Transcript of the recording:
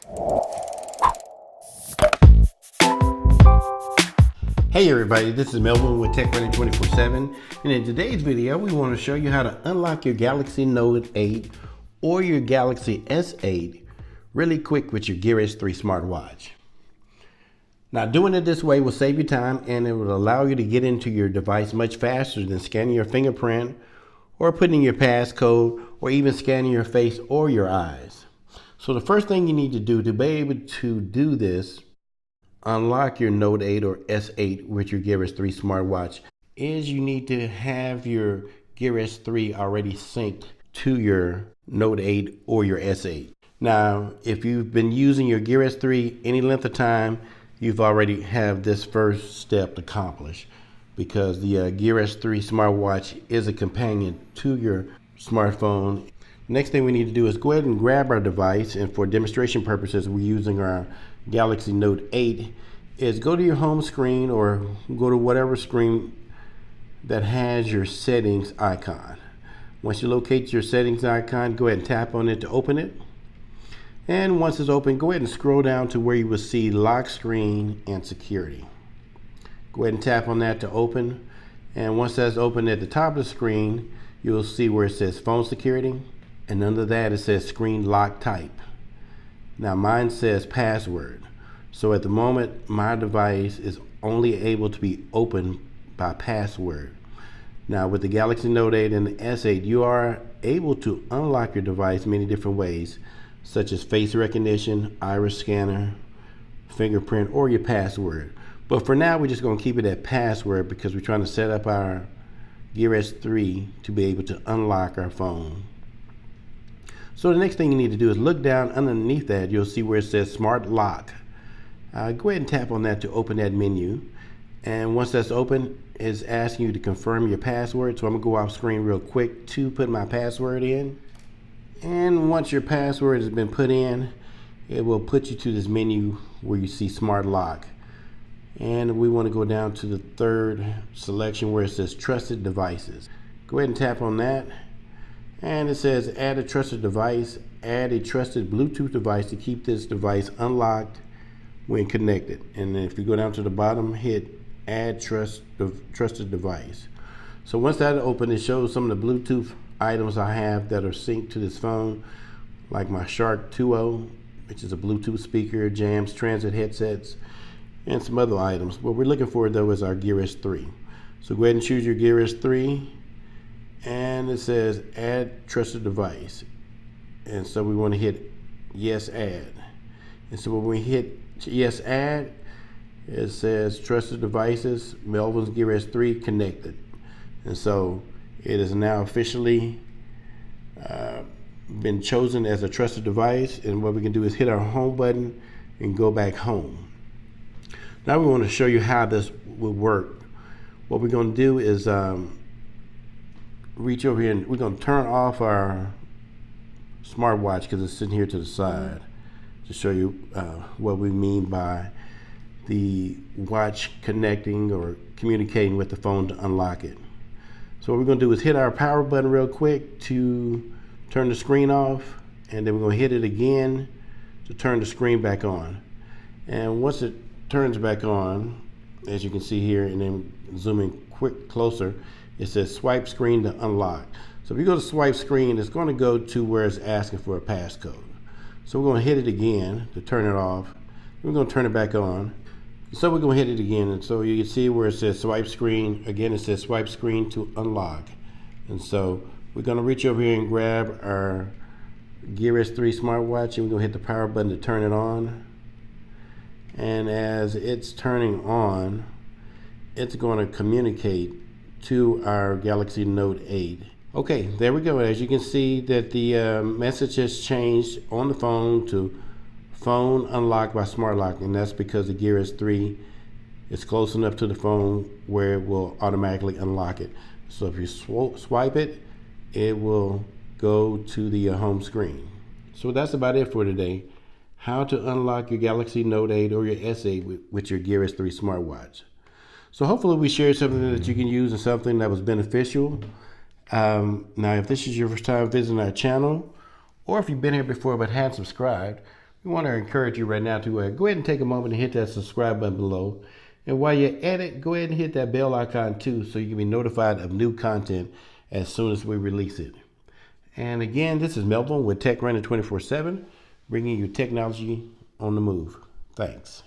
Hey everybody, this is Melvin with Tech Running 24/7, and in today's video we want to show you how to unlock your Galaxy Note 8 or your Galaxy S8 really quick with your Gear S3 Smartwatch. Now, doing it this way will save you time, and it will allow you to get into your device much faster than scanning your fingerprint or putting in your passcode or even scanning your face or your eyes. So the first thing you need to do to be able to do this, unlock your Note 8 or S8 with your Gear S3 smartwatch, is you need to have your Gear S3 already synced to your Note 8 or your S8. Now, if you've been using your Gear S3 any length of time, you've already have this first step accomplished, because the Gear S3 smartwatch is a companion to your smartphone. Next thing we need to do is go ahead and grab our device, and for demonstration purposes we're using our Galaxy Note 8, is go to your home screen or go to whatever screen that has your settings icon. Once you locate your settings icon, go ahead and tap on it to open it. And once it's open, go ahead and scroll down to where you will see lock screen and security. Go ahead and tap on that to open. And once that's open, at the top of the screen, you'll see where it says phone security. And under that, it says screen lock type. Now mine says password. So at the moment, my device is only able to be opened by password. Now with the Galaxy Note 8 and the S8, you are able to unlock your device many different ways, such as face recognition, iris scanner, fingerprint, or your password. But for now, we're just going to keep it at password because we're trying to set up our Gear S3 to be able to unlock our phone. So the next thing you need to do is look down underneath that. You'll see where it says Smart Lock. Go ahead and tap on that to open that menu. And once that's open, it's asking you to confirm your password. So I'm going to go off screen real quick to put my password in. And once your password has been put in, it will put you to this menu where you see Smart Lock. And we want to go down to the third selection where it says Trusted Devices. Go ahead and tap on that. And it says add a trusted device, add a trusted Bluetooth device to keep this device unlocked when connected. And then if you go down to the bottom, hit add trusted device. So once that opens, it shows some of the Bluetooth items I have that are synced to this phone, like my Shark 2.0, which is a Bluetooth speaker, jams, transit headsets, and some other items. What we're looking for though is our Gear S3. So go ahead and choose your Gear S3, and it says add trusted device. And so we want to hit yes add. And so when we hit yes add, it says trusted devices, Melvin's Gear S3 connected. And so it is now officially been chosen as a trusted device, and what we can do is hit our home button and go back home. Now we want to show you how this will work. What we're going to do is reach over here, and we're going to turn off our smartwatch because it's sitting here to the side, to show you what we mean by the watch connecting or communicating with the phone to unlock it. So what we're going to do is hit our power button real quick to turn the screen off, and then we're going to hit it again to turn the screen back on. And once it turns back on, as you can see here, and then zooming closer, it says swipe screen to unlock. So if you go to swipe screen, it's going to go to where it's asking for a passcode. So we're going to hit it again to turn it off. We're going to turn it back on. So we're going to hit it again, and so you can see where it says swipe screen. Again, it says swipe screen to unlock. And so we're going to reach over here and grab our Gear S3 smartwatch, and we're going to hit the power button to turn it on. And as it's turning on, it's going to communicate to our Galaxy Note 8. Okay, there we go. As you can see that the message has changed on the phone to phone unlocked by Smart Lock, and that's because the Gear S3 is close enough to the phone where it will automatically unlock it. So if you swipe it, it will go to the home screen. So that's about it for today. How to unlock your Galaxy Note 8 or your S8 with your Gear S3 smartwatch. So hopefully we shared something that you can use and something that was beneficial. Now, if this is your first time visiting our channel, or if you've been here before but hadn't subscribed, we want to encourage you right now to go ahead and take a moment and hit that subscribe button below. And while you're at it, go ahead and hit that bell icon too, so you can be notified of new content as soon as we release it. And again, this is Melvin with Tech Running 24/7, bringing you technology on the move. Thanks.